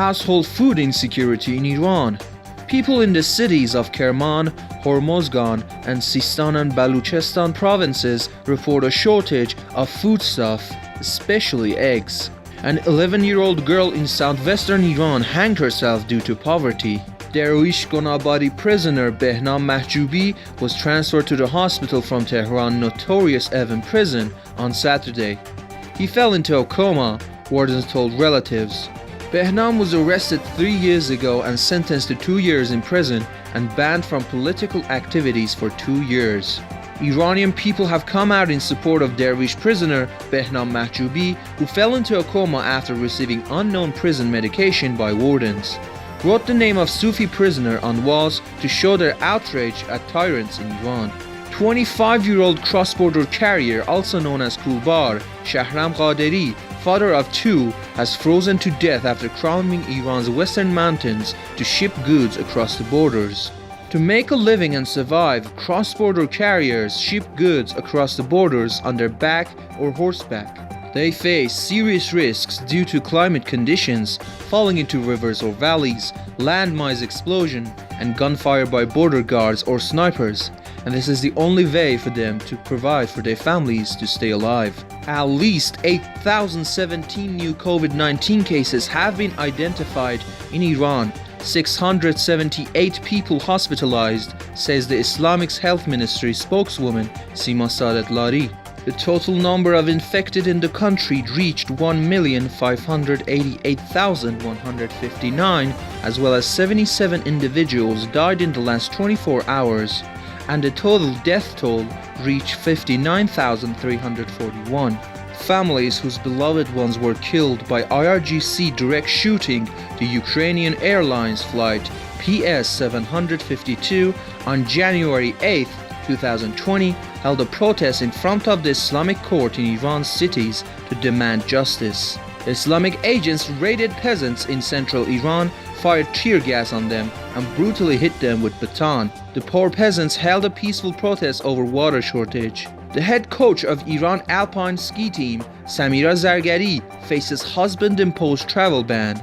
Household food insecurity in Iran. People in the cities of Kerman, Hormozgan, and Sistan and Baluchistan provinces report a shortage of foodstuff, especially eggs. An 11-year-old girl in southwestern Iran hanged herself due to poverty. Darwish Gonabadi prisoner Behnam Mahjoubi was transferred to the hospital from Tehran notorious Evin prison on Saturday. He fell into a coma, wardens told relatives. Behnam was arrested 3 years ago and sentenced to 2 years in prison and banned from political activities for 2 years. Iranian people have come out in support of Dervish prisoner Behnam Mahjoubi, who fell into a coma after receiving unknown prison medication by wardens. Wrote the name of Sufi prisoner on walls to show their outrage at tyrants in Iran. 25-year-old cross-border carrier, also known as Kulbar, Shahram Qaderi, father of 2, has frozen to death after climbing Iran's western mountains to ship goods across the borders. To make a living and survive, cross-border carriers ship goods across the borders on their back or horseback. They face serious risks due to climate conditions, falling into rivers or valleys, landmine explosion, and gunfire by border guards or snipers. And this is the only way for them to provide for their families to stay alive. At least 8,017 new COVID-19 cases have been identified in Iran. 678 people hospitalized, says the Islamic Health Ministry spokeswoman Sima Saadet Lari. The total number of infected in the country reached 1,588,159, as well as 77 individuals died in the last 24 hours, and the total death toll reached 59,341. Families whose beloved ones were killed by IRGC direct shooting the Ukrainian Airlines flight PS-752 on January 8, 2020, held a protest in front of the Islamic court in Iran's cities to demand justice. Islamic agents raided peasants in central Iran, fired tear gas on them, and brutally hit them with baton. The poor peasants held a peaceful protest over water shortage. The head coach of Iran Alpine ski team, Samira Zargari, faces husband-imposed travel ban.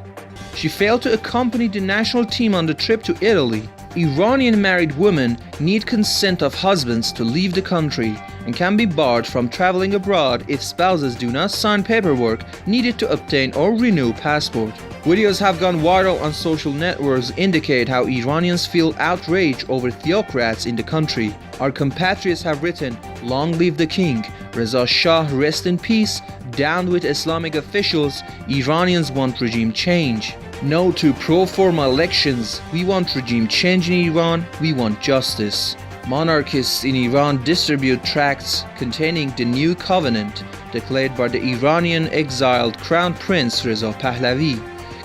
She failed to accompany the national team on the trip to Italy. Iranian married women need consent of husbands to leave the country and can be barred from traveling abroad if spouses do not sign paperwork needed to obtain or renew passport. Videos have gone viral on social networks indicate how Iranians feel outraged over theocrats in the country. Our compatriots have written, "Long live the king, Reza Shah rest in peace, down with Islamic officials, Iranians want regime change. No to pro-forma elections, we want regime change in Iran, we want justice." Monarchists in Iran distribute tracts containing the new covenant declared by the Iranian exiled Crown Prince Reza Pahlavi,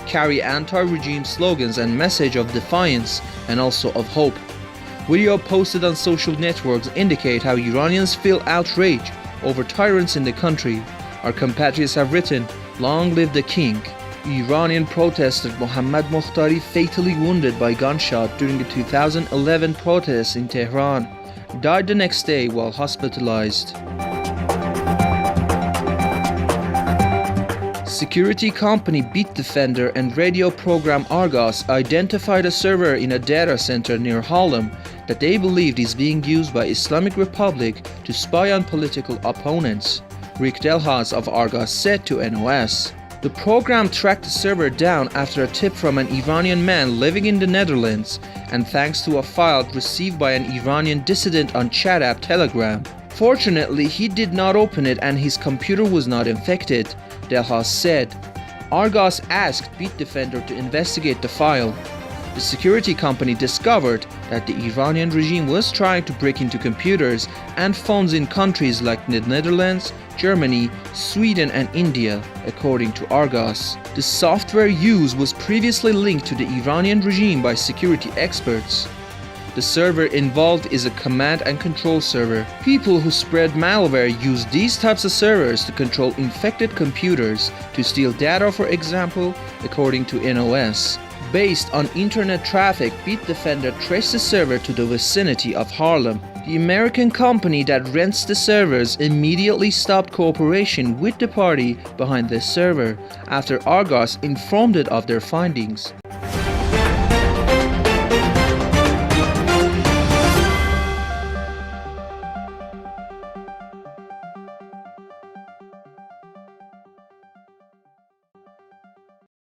carry anti-regime slogans and message of defiance and also of hope. Video posted on social networks indicate how Iranians feel outrage over tyrants in the country. Our compatriots have written, "Long live the king." Iranian protester Mohammad Mokhtari, fatally wounded by gunshot during the 2011 protests in Tehran, died the next day while hospitalized. Security company Bitdefender and radio program Argos identified a server in a data center near Harlem that they believed is being used by Islamic Republic to spy on political opponents. Rick Delhaz of Argos said to NOS. The program tracked the server down after a tip from an Iranian man living in the Netherlands, and thanks to a file received by an Iranian dissident on chat app Telegram. Fortunately, he did not open it and his computer was not infected, Delhaz said. Argos asked Bitdefender to investigate the file. The security company discovered that the Iranian regime was trying to break into computers and phones in countries like the Netherlands, Germany, Sweden and India, according to Argos. The software used was previously linked to the Iranian regime by security experts. The server involved is a command and control server. People who spread malware use these types of servers to control infected computers to steal data, for example, according to NOS. Based on internet traffic, Bitdefender traced the server to the vicinity of Harlem. The American company that rents the servers immediately stopped cooperation with the party behind this server after Argos informed it of their findings.